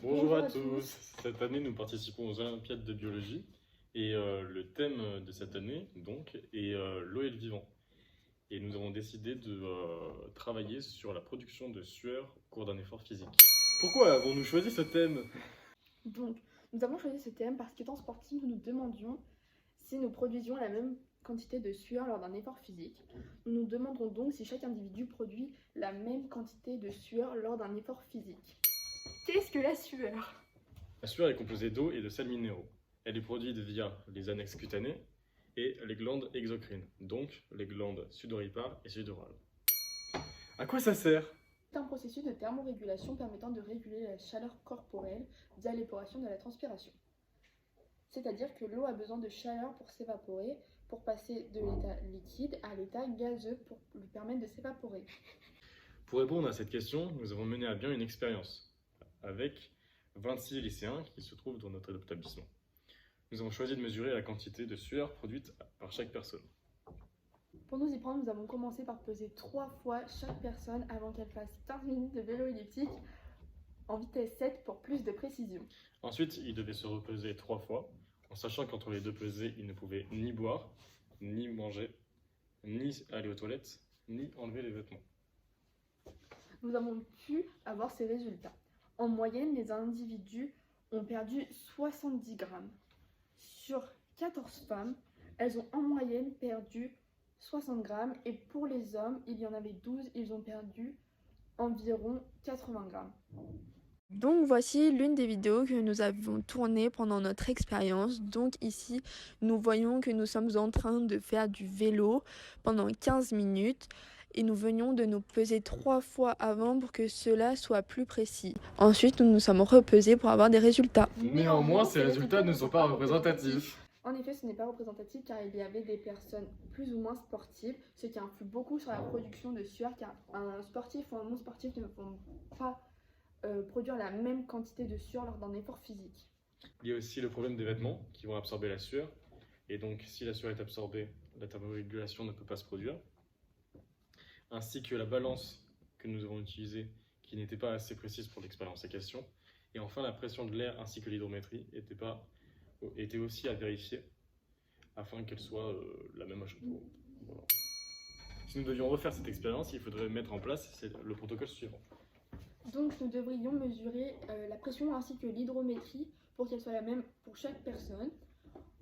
Bonjour à tous. Cette année, nous participons aux Olympiades de biologie et le thème de cette année, donc, est l'eau et le vivant. Et nous avons décidé de travailler sur la production de sueur au cours d'un effort physique. Pourquoi avons-nous choisi ce thème? Donc, nous avons choisi ce thème parce qu'étant sportifs, nous nous demandions si nous produisions la même quantité de sueur lors d'un effort physique. Nous nous demanderons donc si chaque individu produit la même quantité de sueur lors d'un effort physique. Qu'est-ce que la sueur? La sueur est composée d'eau et de sels minéraux. Elle est produite via les annexes cutanées et les glandes exocrines, donc les glandes sudoripares et sudorales. À quoi ça sert? C'est un processus de thermorégulation permettant de réguler la chaleur corporelle via l'évaporation de la transpiration. C'est-à-dire que l'eau a besoin de chaleur pour s'évaporer, pour passer de l'état liquide à l'état gazeux pour lui permettre de s'évaporer. Pour répondre à cette question, nous avons mené à bien une expérience avec 26 lycéens qui se trouvent dans notre établissement. Nous avons choisi de mesurer la quantité de sueur produite par chaque personne. Pour nous y prendre, nous avons commencé par peser 3 fois chaque personne avant qu'elle fasse 15 minutes de vélo elliptique en vitesse 7 pour plus de précision. Ensuite, ils devaient se repeser 3 fois, en sachant qu'entre les deux pesées, ils ne pouvaient ni boire, ni manger, ni aller aux toilettes, ni enlever les vêtements. Nous avons pu avoir ces résultats. En moyenne, les individus ont perdu 70 grammes. Sur 14 femmes, elles ont en moyenne perdu 60 grammes et pour les hommes, il y en avait 12, ils ont perdu environ 80 grammes. Donc voici l'une des vidéos que nous avons tournées pendant notre expérience. Donc ici, nous voyons que nous sommes en train de faire du vélo pendant 15 minutes et nous venions de nous peser 3 fois avant pour que cela soit plus précis. Ensuite, nous nous sommes repesés pour avoir des résultats. Néanmoins, ces résultats ne sont pas représentatifs. En effet, ce n'est pas représentatif car il y avait des personnes plus ou moins sportives, ce qui influe beaucoup sur la production de sueur car un sportif ou un non sportif ne vont pas produire la même quantité de sueur lors d'un effort physique. Il y a aussi le problème des vêtements qui vont absorber la sueur. Et donc, si la sueur est absorbée, la thermorégulation ne peut pas se produire. Ainsi que la balance que nous avons utilisée qui n'était pas assez précise pour l'expérience en question. Et enfin, la pression de l'air ainsi que l'hydrométrie était aussi à vérifier afin qu'elle soit la même à chaque fois. Voilà. Si nous devions refaire cette expérience, il faudrait mettre en place le protocole suivant. Donc nous devrions mesurer la pression ainsi que l'hydrométrie pour qu'elle soit la même pour chaque personne.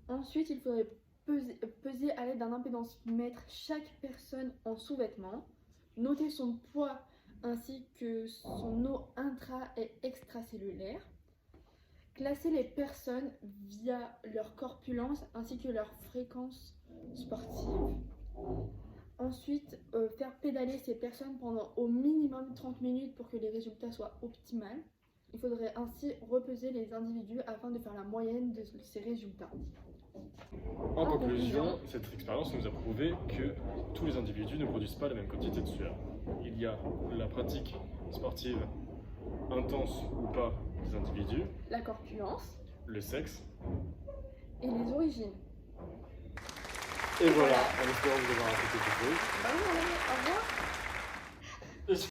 Ensuite, il faudrait peser à l'aide d'un impédance-mètre chaque personne en sous-vêtements, noter son poids ainsi que son eau intra- et extracellulaire, classer les personnes via leur corpulence ainsi que leur fréquence sportive. Ensuite, faire pédaler ces personnes pendant au minimum 30 minutes pour que les résultats soient optimaux. Il faudrait ainsi repeser les individus afin de faire la moyenne de ces résultats. En conclusion, cette expérience nous a prouvé que tous les individus ne produisent pas la même quantité de sueur. Il y a la pratique sportive intense ou pas des individus, La corpulence le sexe, et les origines. et voilà, en espérant vous avoir appris quelque chose. Au revoir.